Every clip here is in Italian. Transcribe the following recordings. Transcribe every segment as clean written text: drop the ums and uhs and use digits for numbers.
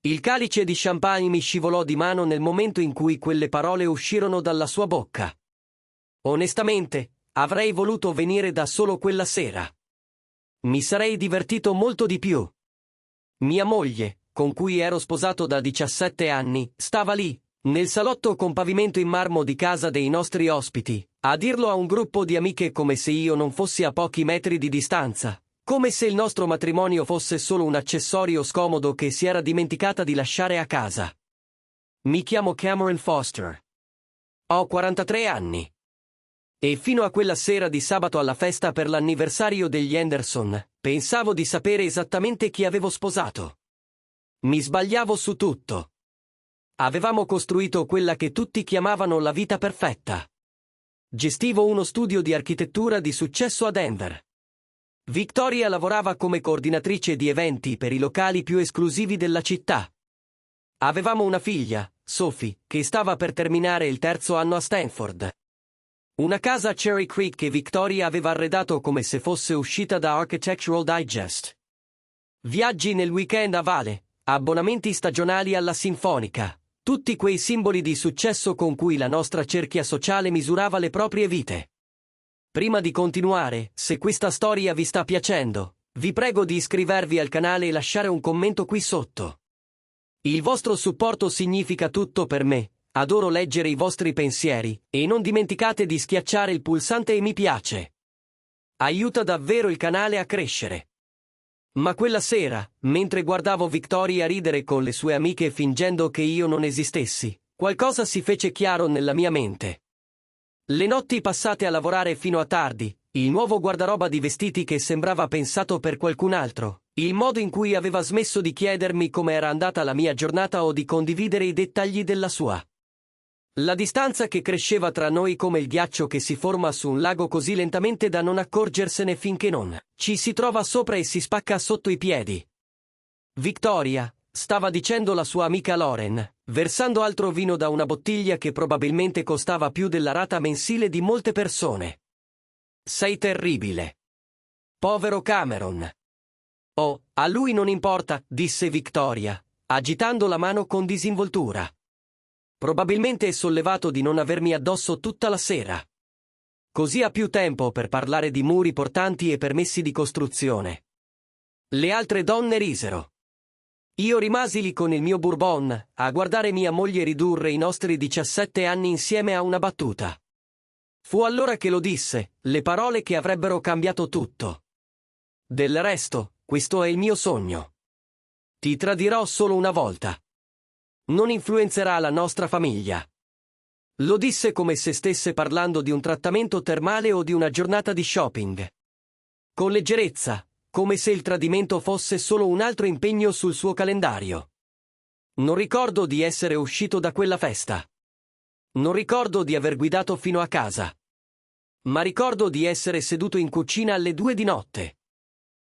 Il calice di champagne mi scivolò di mano nel momento in cui quelle parole uscirono dalla sua bocca. Onestamente, avrei voluto venire da solo quella sera. Mi sarei divertito molto di più. Mia moglie, con cui ero sposato da 17 anni, stava lì, nel salotto con pavimento in marmo di casa dei nostri ospiti, a dirlo a un gruppo di amiche come se io non fossi a pochi metri di distanza, come se il nostro matrimonio fosse solo un accessorio scomodo che si era dimenticata di lasciare a casa. Mi chiamo Cameron Foster. Ho 43 anni. E fino a quella sera di sabato alla festa per l'anniversario degli Anderson, pensavo di sapere esattamente chi avevo sposato. Mi sbagliavo su tutto. Avevamo costruito quella che tutti chiamavano la vita perfetta. Gestivo uno studio di architettura di successo a Denver. Victoria lavorava come coordinatrice di eventi per i locali più esclusivi della città. Avevamo una figlia, Sophie, che stava per terminare il 3° anno a Stanford. Una casa a Cherry Creek che Victoria aveva arredato come se fosse uscita da Architectural Digest. Viaggi nel weekend a Vale, abbonamenti stagionali alla Sinfonica, tutti quei simboli di successo con cui la nostra cerchia sociale misurava le proprie vite. Prima di continuare, se questa storia vi sta piacendo, vi prego di iscrivervi al canale e lasciare un commento qui sotto. Il vostro supporto significa tutto per me, adoro leggere i vostri pensieri, e non dimenticate di schiacciare il pulsante mi piace. Aiuta davvero il canale a crescere. Ma quella sera, mentre guardavo Victoria ridere con le sue amiche fingendo che io non esistessi, qualcosa si fece chiaro nella mia mente. Le notti passate a lavorare fino a tardi, il nuovo guardaroba di vestiti che sembrava pensato per qualcun altro, il modo in cui aveva smesso di chiedermi come era andata la mia giornata o di condividere i dettagli della sua. La distanza che cresceva tra noi come il ghiaccio che si forma su un lago così lentamente da non accorgersene finché non ci si trova sopra e si spacca sotto i piedi. Victoria, stava dicendo la sua amica Lauren, versando altro vino da una bottiglia che probabilmente costava più della rata mensile di molte persone. Sei terribile. Povero Cameron. Oh, a lui non importa, disse Victoria, agitando la mano con disinvoltura. Probabilmente è sollevato di non avermi addosso tutta la sera. Così ha più tempo per parlare di muri portanti e permessi di costruzione. Le altre donne risero. Io rimasi lì con il mio bourbon, a guardare mia moglie ridurre i nostri 17 anni insieme a una battuta. Fu allora che lo disse, le parole che avrebbero cambiato tutto. Del resto, questo è il mio sogno. Ti tradirò solo una volta. Non influenzerà la nostra famiglia. Lo disse come se stesse parlando di un trattamento termale o di una giornata di shopping. Con leggerezza, come se il tradimento fosse solo un altro impegno sul suo calendario. Non ricordo di essere uscito da quella festa. Non ricordo di aver guidato fino a casa. Ma ricordo di essere seduto in cucina alle 2 di notte.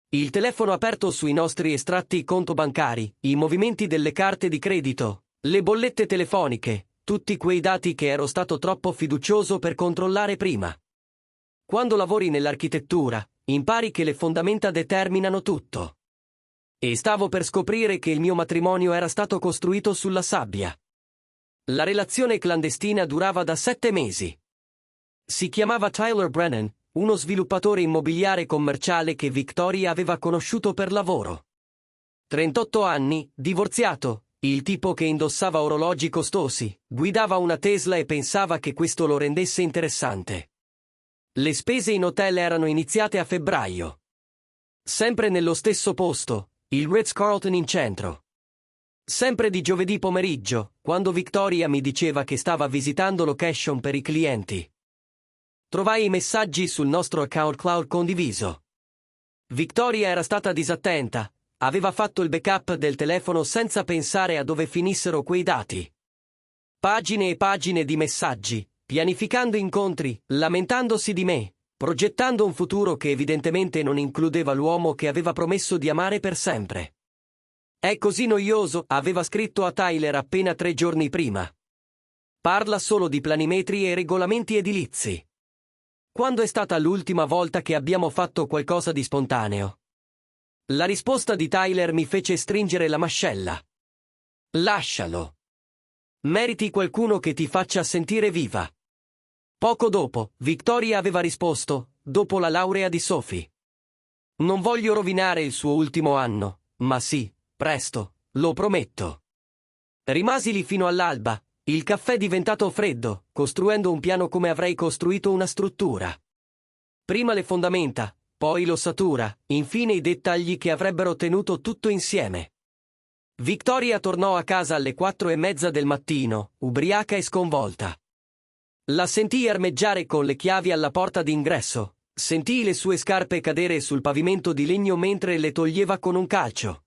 Il telefono aperto sui nostri estratti conto bancari, i movimenti delle carte di credito, le bollette telefoniche, tutti quei dati che ero stato troppo fiducioso per controllare prima. Quando lavori nell'architettura, impari che le fondamenta determinano tutto. E stavo per scoprire che il mio matrimonio era stato costruito sulla sabbia. La relazione clandestina durava da 7 mesi. Si chiamava Tyler Brennan, uno sviluppatore immobiliare commerciale che Victoria aveva conosciuto per lavoro. 38 anni, divorziato, il tipo che indossava orologi costosi, guidava una Tesla e pensava che questo lo rendesse interessante. Le spese in hotel erano iniziate a febbraio. Sempre nello stesso posto, il Ritz-Carlton in centro. Sempre di giovedì pomeriggio, quando Victoria mi diceva che stava visitando location per i clienti. Trovai i messaggi sul nostro account cloud condiviso. Victoria era stata disattenta, aveva fatto il backup del telefono senza pensare a dove finissero quei dati. Pagine e pagine di messaggi, pianificando incontri, lamentandosi di me, progettando un futuro che evidentemente non includeva l'uomo che aveva promesso di amare per sempre. È così noioso, aveva scritto a Tyler appena 3 giorni prima. Parla solo di planimetri e regolamenti edilizi. Quando è stata l'ultima volta che abbiamo fatto qualcosa di spontaneo? La risposta di Tyler mi fece stringere la mascella. Lascialo. Meriti qualcuno che ti faccia sentire viva. Poco dopo, Victoria aveva risposto, dopo la laurea di Sophie. Non voglio rovinare il suo ultimo anno, ma sì, presto, lo prometto. Rimasi lì fino all'alba, il caffè diventato freddo, costruendo un piano come avrei costruito una struttura. Prima le fondamenta, poi l'ossatura, infine i dettagli che avrebbero tenuto tutto insieme. Victoria tornò a casa alle 4:30 del mattino, ubriaca e sconvolta. La sentii armeggiare con le chiavi alla porta d'ingresso, sentii le sue scarpe cadere sul pavimento di legno mentre le toglieva con un calcio.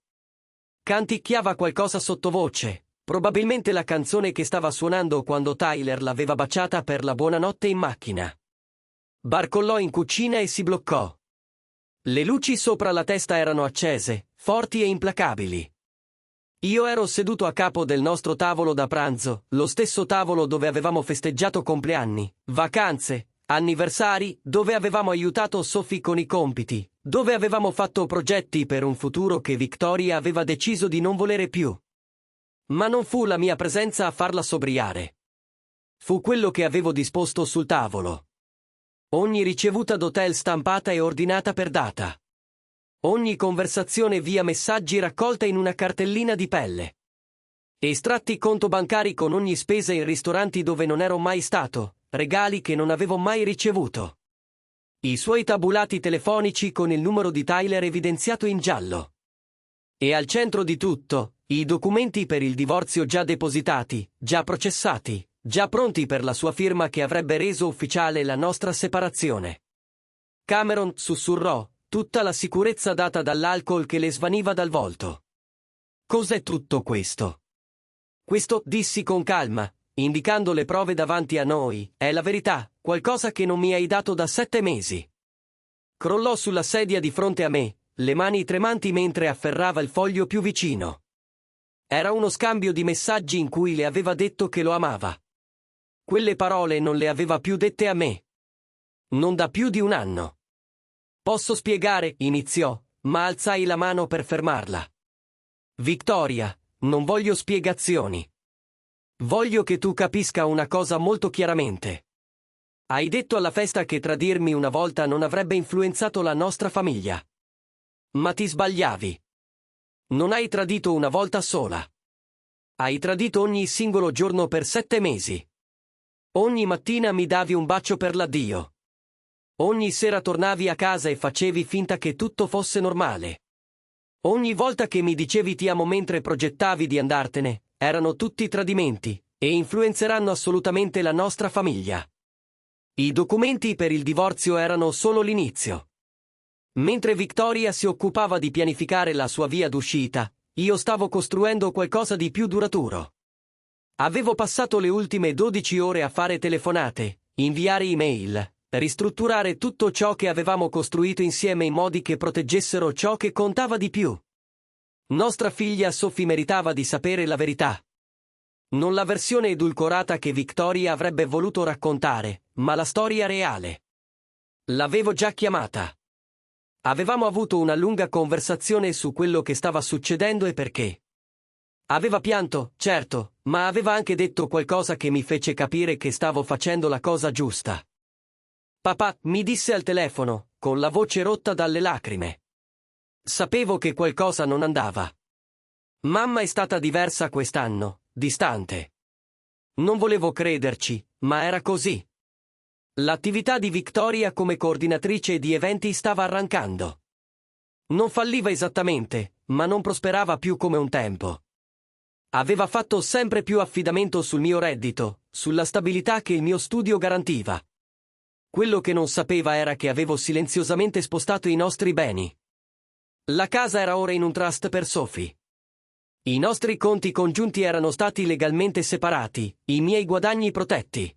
Canticchiava qualcosa sottovoce, probabilmente la canzone che stava suonando quando Tyler l'aveva baciata per la buonanotte in macchina. Barcollò in cucina e si bloccò. Le luci sopra la testa erano accese, forti e implacabili. Io ero seduto a capo del nostro tavolo da pranzo, lo stesso tavolo dove avevamo festeggiato compleanni, vacanze, anniversari, dove avevamo aiutato Sophie con i compiti, dove avevamo fatto progetti per un futuro che Victoria aveva deciso di non volere più. Ma non fu la mia presenza a farla sobriare. Fu quello che avevo disposto sul tavolo. Ogni ricevuta d'hotel stampata e ordinata per data. Ogni conversazione via messaggi raccolta in una cartellina di pelle. Estratti conto bancari con ogni spesa in ristoranti dove non ero mai stato, regali che non avevo mai ricevuto. I suoi tabulati telefonici con il numero di Tyler evidenziato in giallo. E al centro di tutto, i documenti per il divorzio già depositati, già processati, già pronti per la sua firma che avrebbe reso ufficiale la nostra separazione. Cameron sussurrò, tutta la sicurezza data dall'alcol che le svaniva dal volto. Cos'è tutto questo? Questo, dissi con calma, indicando le prove davanti a noi, è la verità, qualcosa che non mi hai dato da 7 mesi. Crollò sulla sedia di fronte a me, le mani tremanti mentre afferrava il foglio più vicino. Era uno scambio di messaggi in cui le aveva detto che lo amava. Quelle parole non le aveva più dette a me. Non da più di un anno. Posso spiegare, iniziò, ma alzai la mano per fermarla. Victoria, non voglio spiegazioni. Voglio che tu capisca una cosa molto chiaramente. Hai detto alla festa che tradirmi una volta non avrebbe influenzato la nostra famiglia. Ma ti sbagliavi. Non hai tradito una volta sola. Hai tradito ogni singolo giorno per 7 mesi. Ogni mattina mi davi un bacio per l'addio. Ogni sera tornavi a casa e facevi finta che tutto fosse normale. Ogni volta che mi dicevi ti amo mentre progettavi di andartene, erano tutti tradimenti, e influenzeranno assolutamente la nostra famiglia. I documenti per il divorzio erano solo l'inizio. Mentre Victoria si occupava di pianificare la sua via d'uscita, io stavo costruendo qualcosa di più duraturo. Avevo passato le ultime 12 ore a fare telefonate, inviare email, ristrutturare tutto ciò che avevamo costruito insieme in modi che proteggessero ciò che contava di più. Nostra figlia Sophie meritava di sapere la verità. Non la versione edulcorata che Victoria avrebbe voluto raccontare, ma la storia reale. L'avevo già chiamata. Avevamo avuto una lunga conversazione su quello che stava succedendo e perché. Aveva pianto, certo, ma aveva anche detto qualcosa che mi fece capire che stavo facendo la cosa giusta. Papà, mi disse al telefono, con la voce rotta dalle lacrime. Sapevo che qualcosa non andava. Mamma è stata diversa quest'anno, distante. Non volevo crederci, ma era così. L'attività di Victoria come coordinatrice di eventi stava arrancando. Non falliva esattamente, ma non prosperava più come un tempo. Aveva fatto sempre più affidamento sul mio reddito, sulla stabilità che il mio studio garantiva. Quello che non sapeva era che avevo silenziosamente spostato i nostri beni. La casa era ora in un trust per Sophie. I nostri conti congiunti erano stati legalmente separati, i miei guadagni protetti.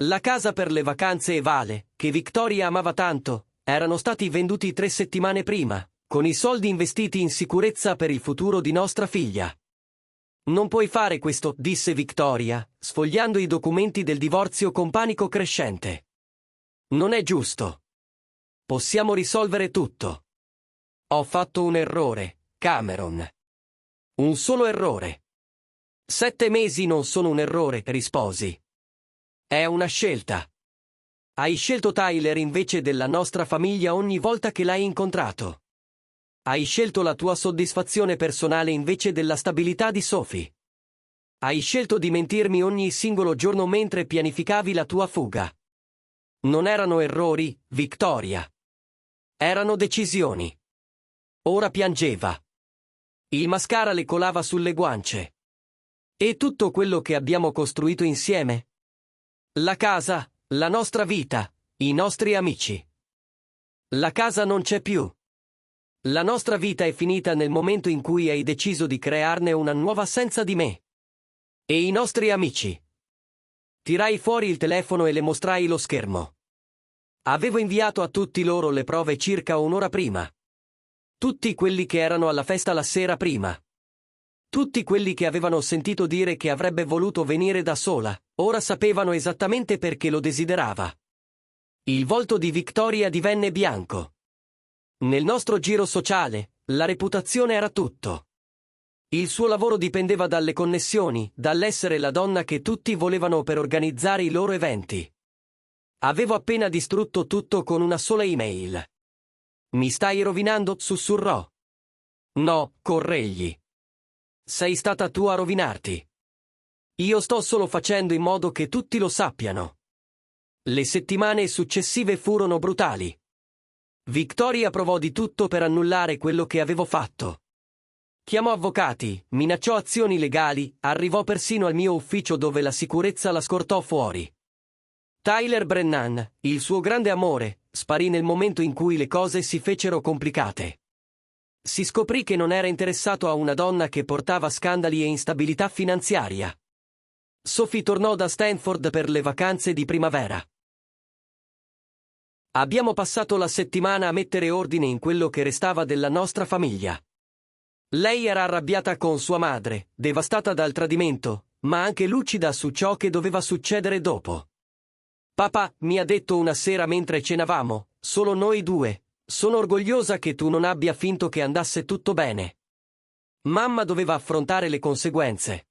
La casa per le vacanze e Vale, che Victoria amava tanto, erano stati venduti 3 settimane prima, con i soldi investiti in sicurezza per il futuro di nostra figlia. Non puoi fare questo, disse Victoria, sfogliando i documenti del divorzio con panico crescente. Non è giusto. Possiamo risolvere tutto. Ho fatto un errore, Cameron. Un solo errore. 7 mesi non sono un errore, risposi. È una scelta. Hai scelto Tyler invece della nostra famiglia ogni volta che l'hai incontrato. Hai scelto la tua soddisfazione personale invece della stabilità di Sophie. Hai scelto di mentirmi ogni singolo giorno mentre pianificavi la tua fuga. Non erano errori, Victoria. Erano decisioni. Ora piangeva. Il mascara le colava sulle guance. E tutto quello che abbiamo costruito insieme? La casa, la nostra vita, i nostri amici. La casa non c'è più. La nostra vita è finita nel momento in cui hai deciso di crearne una nuova senza di me. E i nostri amici. Tirai fuori il telefono e le mostrai lo schermo. Avevo inviato a tutti loro le prove circa un'ora prima. Tutti quelli che erano alla festa la sera prima. Tutti quelli che avevano sentito dire che avrebbe voluto venire da sola, ora sapevano esattamente perché lo desiderava. Il volto di Victoria divenne bianco. Nel nostro giro sociale, la reputazione era tutto. Il suo lavoro dipendeva dalle connessioni, dall'essere la donna che tutti volevano per organizzare i loro eventi. Avevo appena distrutto tutto con una sola email. Mi stai rovinando, sussurrò. No, corregli. Sei stata tu a rovinarti. Io sto solo facendo in modo che tutti lo sappiano. Le settimane successive furono brutali. Victoria provò di tutto per annullare quello che avevo fatto. Chiamò avvocati, minacciò azioni legali, arrivò persino al mio ufficio dove la sicurezza la scortò fuori. Tyler Brennan, il suo grande amore, sparì nel momento in cui le cose si fecero complicate. Si scoprì che non era interessato a una donna che portava scandali e instabilità finanziaria. Sophie tornò da Stanford per le vacanze di primavera. Abbiamo passato la settimana a mettere ordine in quello che restava della nostra famiglia. Lei era arrabbiata con sua madre, devastata dal tradimento, ma anche lucida su ciò che doveva succedere dopo. Papà, mi ha detto una sera mentre cenavamo, solo noi due, sono orgogliosa che tu non abbia finto che andasse tutto bene. Mamma doveva affrontare le conseguenze.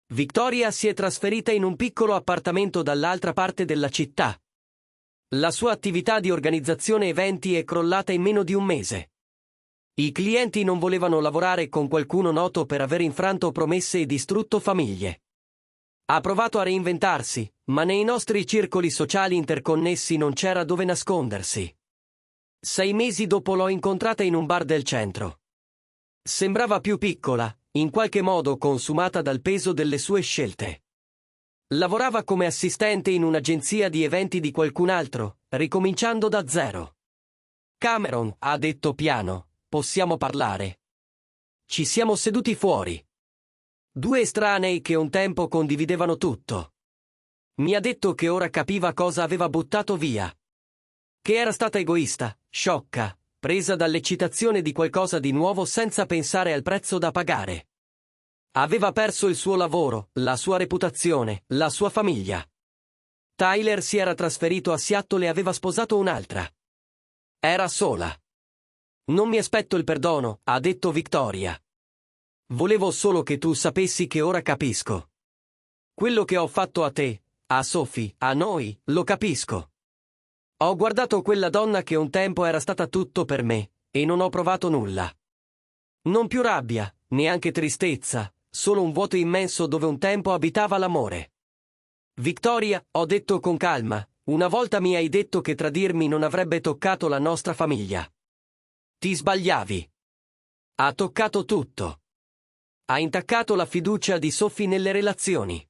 Victoria si è trasferita in un piccolo appartamento dall'altra parte della città. La sua attività di organizzazione eventi è crollata in meno di un mese. I clienti non volevano lavorare con qualcuno noto per aver infranto promesse e distrutto famiglie. Ha provato a reinventarsi, ma nei nostri circoli sociali interconnessi non c'era dove nascondersi. 6 mesi dopo l'ho incontrata in un bar del centro. Sembrava più piccola, in qualche modo consumata dal peso delle sue scelte. Lavorava come assistente in un'agenzia di eventi di qualcun altro, ricominciando da zero. Cameron, ha detto piano, possiamo parlare. Ci siamo seduti fuori. 2 estranei che un tempo condividevano tutto. Mi ha detto che ora capiva cosa aveva buttato via. Che era stata egoista, sciocca, presa dall'eccitazione di qualcosa di nuovo senza pensare al prezzo da pagare. Aveva perso il suo lavoro, la sua reputazione, la sua famiglia. Tyler si era trasferito a Seattle e aveva sposato un'altra. Era sola. Non mi aspetto il perdono, ha detto Victoria. Volevo solo che tu sapessi che ora capisco. Quello che ho fatto a te, a Sophie, a noi, lo capisco. Ho guardato quella donna che un tempo era stata tutto per me, e non ho provato nulla. Non più rabbia, neanche tristezza, solo un vuoto immenso dove un tempo abitava l'amore. Victoria, ho detto con calma, una volta mi hai detto che tradirmi non avrebbe toccato la nostra famiglia. Ti sbagliavi. Ha toccato tutto. Ha intaccato la fiducia di Sophie nelle relazioni.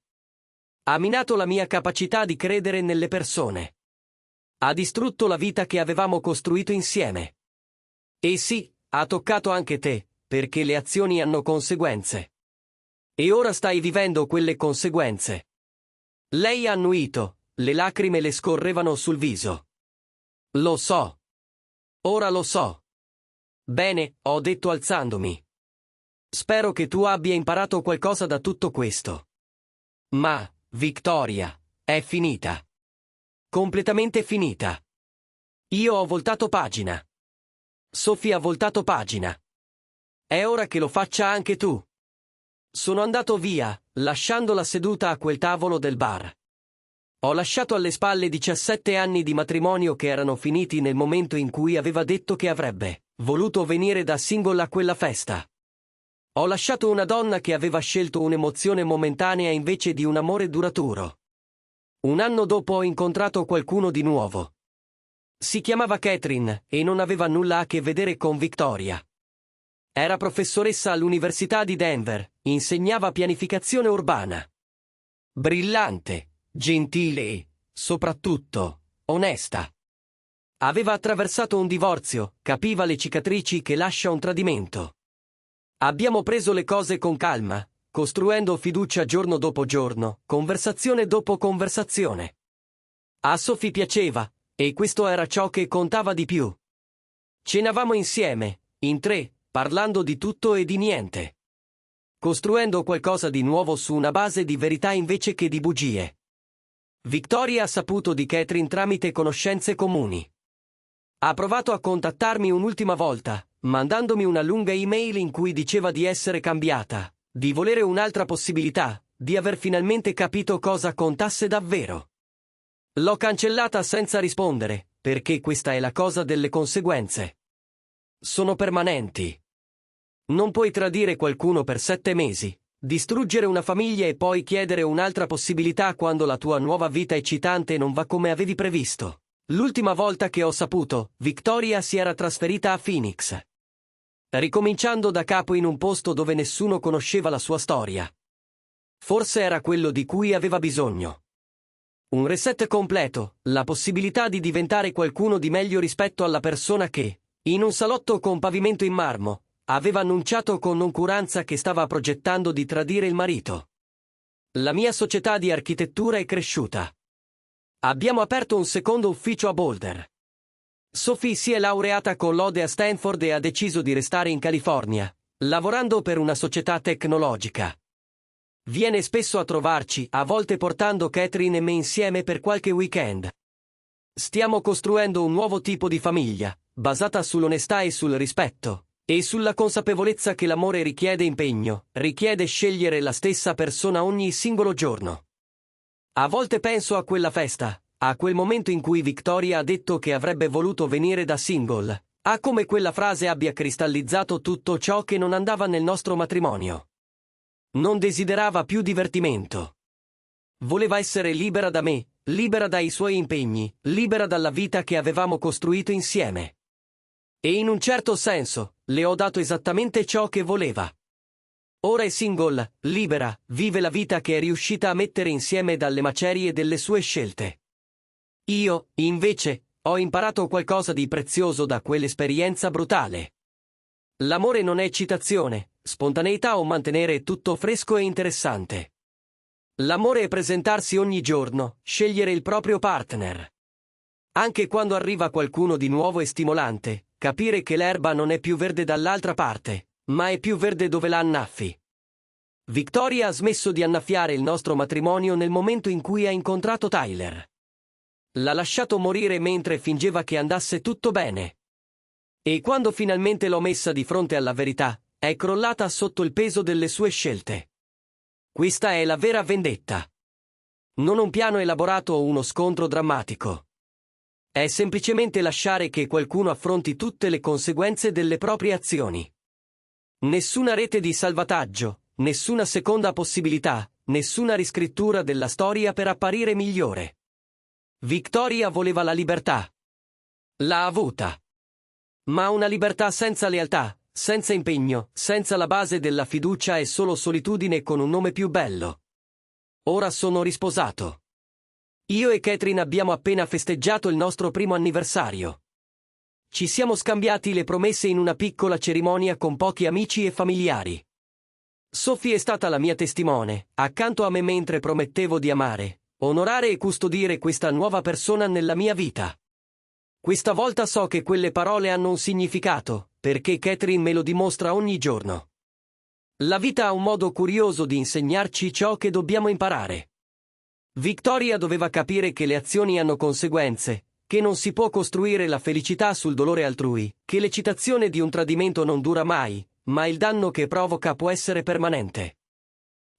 Ha minato la mia capacità di credere nelle persone. Ha distrutto la vita che avevamo costruito insieme. E sì, ha toccato anche te, perché le azioni hanno conseguenze. E ora stai vivendo quelle conseguenze. Lei ha annuito, le lacrime le scorrevano sul viso. Lo so. Ora lo so. Bene, ho detto alzandomi. Spero che tu abbia imparato qualcosa da tutto questo. Ma, Victoria, è finita. Completamente finita. Io ho voltato pagina. Sophie ha voltato pagina. È ora che lo faccia anche tu. Sono andato via, lasciandola seduta a quel tavolo del bar. Ho lasciato alle spalle 17 anni di matrimonio che erano finiti nel momento in cui aveva detto che avrebbe voluto venire da single a quella festa. Ho lasciato una donna che aveva scelto un'emozione momentanea invece di un amore duraturo. Un anno dopo ho incontrato qualcuno di nuovo. Si chiamava Catherine e non aveva nulla a che vedere con Victoria. Era professoressa all'Università di Denver, insegnava pianificazione urbana. Brillante, gentile e, soprattutto, onesta. Aveva attraversato un divorzio, capiva le cicatrici che lascia un tradimento. Abbiamo preso le cose con calma, costruendo fiducia giorno dopo giorno, conversazione dopo conversazione. A Sophie piaceva, e questo era ciò che contava di più. Cenavamo insieme, in tre, parlando di tutto e di niente. Costruendo qualcosa di nuovo su una base di verità invece che di bugie. Victoria ha saputo di Catherine tramite conoscenze comuni. Ha provato a contattarmi un'ultima volta, mandandomi una lunga email in cui diceva di essere cambiata, di volere un'altra possibilità, di aver finalmente capito cosa contasse davvero. L'ho cancellata senza rispondere, perché questa è la cosa delle conseguenze. Sono permanenti. Non puoi tradire qualcuno per 7 mesi, distruggere una famiglia e poi chiedere un'altra possibilità quando la tua nuova vita eccitante non va come avevi previsto. L'ultima volta che ho saputo, Victoria si era trasferita a Phoenix. Ricominciando da capo in un posto dove nessuno conosceva la sua storia. Forse era quello di cui aveva bisogno. Un reset completo, la possibilità di diventare qualcuno di meglio rispetto alla persona che, in un salotto con pavimento in marmo, aveva annunciato con noncuranza che stava progettando di tradire il marito. La mia società di architettura è cresciuta. Abbiamo aperto un secondo ufficio a Boulder. Sophie si è laureata con lode a Stanford e ha deciso di restare in California, lavorando per una società tecnologica. Viene spesso a trovarci, a volte portando Catherine e me insieme per qualche weekend. Stiamo costruendo un nuovo tipo di famiglia, basata sull'onestà e sul rispetto, e sulla consapevolezza che l'amore richiede impegno, richiede scegliere la stessa persona ogni singolo giorno. A volte penso a quella festa, a quel momento in cui Victoria ha detto che avrebbe voluto venire da single, a come quella frase abbia cristallizzato tutto ciò che non andava nel nostro matrimonio. Non desiderava più divertimento. Voleva essere libera da me, libera dai suoi impegni, libera dalla vita che avevamo costruito insieme. E in un certo senso, le ho dato esattamente ciò che voleva. Ora è single, libera, vive la vita che è riuscita a mettere insieme dalle macerie delle sue scelte. Io, invece, ho imparato qualcosa di prezioso da quell'esperienza brutale. L'amore non è eccitazione, spontaneità o mantenere tutto fresco e interessante. L'amore è presentarsi ogni giorno, scegliere il proprio partner. Anche quando arriva qualcuno di nuovo e stimolante, capire che l'erba non è più verde dall'altra parte, ma è più verde dove la annaffi. Victoria ha smesso di annaffiare il nostro matrimonio nel momento in cui ha incontrato Tyler. L'ha lasciato morire mentre fingeva che andasse tutto bene. E quando finalmente l'ho messa di fronte alla verità, è crollata sotto il peso delle sue scelte. Questa è la vera vendetta. Non un piano elaborato o uno scontro drammatico. È semplicemente lasciare che qualcuno affronti tutte le conseguenze delle proprie azioni. Nessuna rete di salvataggio, nessuna seconda possibilità, nessuna riscrittura della storia per apparire migliore. Victoria voleva la libertà. L'ha avuta. Ma una libertà senza lealtà, senza impegno, senza la base della fiducia e solo solitudine con un nome più bello. Ora sono risposato. Io e Catherine abbiamo appena festeggiato il nostro primo anniversario. Ci siamo scambiati le promesse in una piccola cerimonia con pochi amici e familiari. Sophie è stata la mia testimone, accanto a me mentre promettevo di amare, onorare e custodire questa nuova persona nella mia vita. Questa volta so che quelle parole hanno un significato, perché Catherine me lo dimostra ogni giorno. La vita ha un modo curioso di insegnarci ciò che dobbiamo imparare. Victoria doveva capire che le azioni hanno conseguenze, che non si può costruire la felicità sul dolore altrui, che l'eccitazione di un tradimento non dura mai, ma il danno che provoca può essere permanente.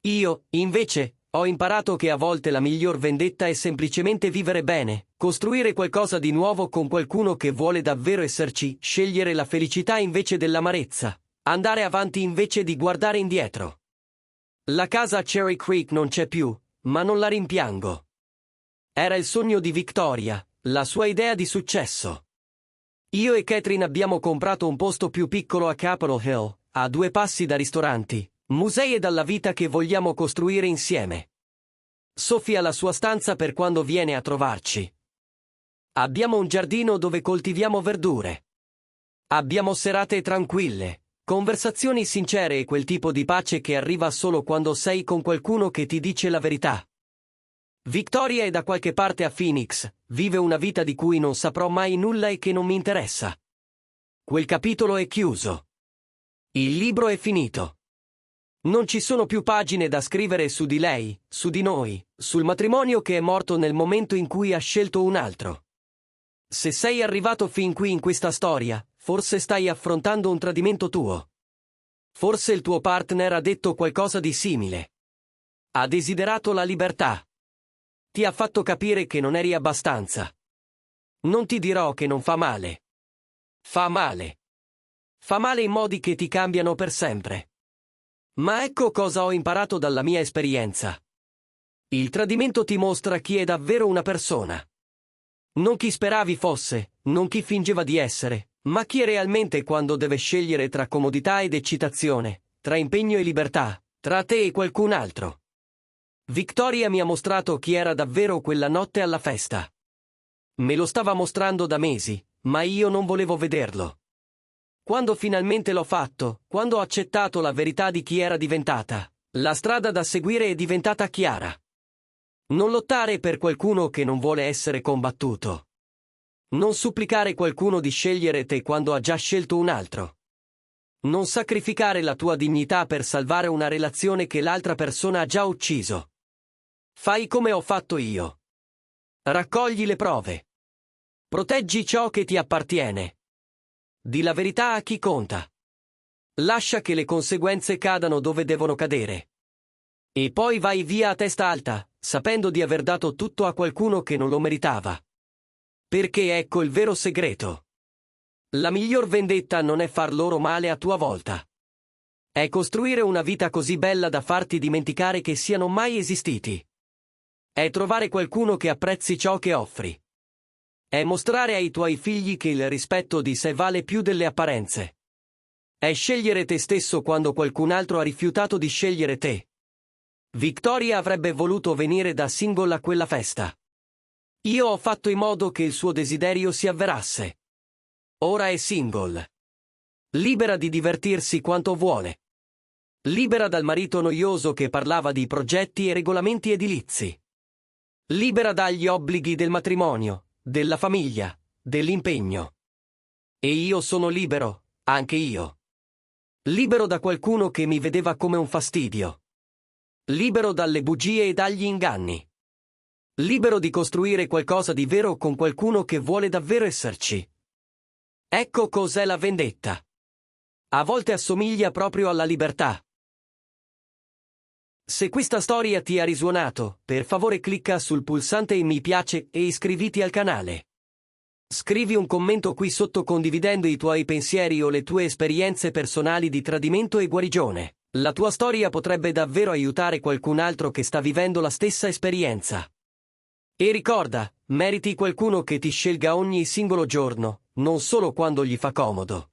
Io, invece, ho imparato che a volte la miglior vendetta è semplicemente vivere bene, costruire qualcosa di nuovo con qualcuno che vuole davvero esserci, scegliere la felicità invece dell'amarezza, andare avanti invece di guardare indietro. La casa a Cherry Creek non c'è più, ma non la rimpiango. Era il sogno di Victoria, la sua idea di successo. Io e Catherine abbiamo comprato un posto più piccolo a Capitol Hill, a 2 passi da ristoranti, musei e dalla vita che vogliamo costruire insieme. Sophie ha la sua stanza per quando viene a trovarci. Abbiamo un giardino dove coltiviamo verdure. Abbiamo serate tranquille, conversazioni sincere e quel tipo di pace che arriva solo quando sei con qualcuno che ti dice la verità. Victoria è da qualche parte a Phoenix, vive una vita di cui non saprò mai nulla e che non mi interessa. Quel capitolo è chiuso. Il libro è finito. Non ci sono più pagine da scrivere su di lei, su di noi, sul matrimonio che è morto nel momento in cui ha scelto un altro. Se sei arrivato fin qui in questa storia, forse stai affrontando un tradimento tuo. Forse il tuo partner ha detto qualcosa di simile. Ha desiderato la libertà. Ti ha fatto capire che non eri abbastanza. Non ti dirò che non fa male. Fa male. Fa male in modi che ti cambiano per sempre. Ma ecco cosa ho imparato dalla mia esperienza. Il tradimento ti mostra chi è davvero una persona. Non chi speravi fosse, non chi fingeva di essere, ma chi è realmente quando deve scegliere tra comodità ed eccitazione, tra impegno e libertà, tra te e qualcun altro. Victoria mi ha mostrato chi era davvero quella notte alla festa. Me lo stava mostrando da mesi, ma io non volevo vederlo. Quando finalmente l'ho fatto, quando ho accettato la verità di chi era diventata, la strada da seguire è diventata chiara. Non lottare per qualcuno che non vuole essere combattuto. Non supplicare qualcuno di scegliere te quando ha già scelto un altro. Non sacrificare la tua dignità per salvare una relazione che l'altra persona ha già ucciso. Fai come ho fatto io. Raccogli le prove. Proteggi ciò che ti appartiene. Di la verità a chi conta. Lascia che le conseguenze cadano dove devono cadere. E poi vai via a testa alta, sapendo di aver dato tutto a qualcuno che non lo meritava. Perché ecco il vero segreto. La miglior vendetta non è far loro male a tua volta. È costruire una vita così bella da farti dimenticare che siano mai esistiti. È trovare qualcuno che apprezzi ciò che offri. È mostrare ai tuoi figli che il rispetto di sé vale più delle apparenze. È scegliere te stesso quando qualcun altro ha rifiutato di scegliere te. Victoria avrebbe voluto venire da single a quella festa. Io ho fatto in modo che il suo desiderio si avverasse. Ora è single. Libera di divertirsi quanto vuole. Libera dal marito noioso che parlava di progetti e regolamenti edilizi. Libera dagli obblighi del matrimonio, della famiglia, dell'impegno. E io sono libero, anche io. Libero da qualcuno che mi vedeva come un fastidio. Libero dalle bugie e dagli inganni. Libero di costruire qualcosa di vero con qualcuno che vuole davvero esserci. Ecco cos'è la vendetta. A volte assomiglia proprio alla libertà. Se questa storia ti ha risuonato, per favore clicca sul pulsante mi piace e iscriviti al canale. Scrivi un commento qui sotto condividendo i tuoi pensieri o le tue esperienze personali di tradimento e guarigione. La tua storia potrebbe davvero aiutare qualcun altro che sta vivendo la stessa esperienza. E ricorda, meriti qualcuno che ti scelga ogni singolo giorno, non solo quando gli fa comodo.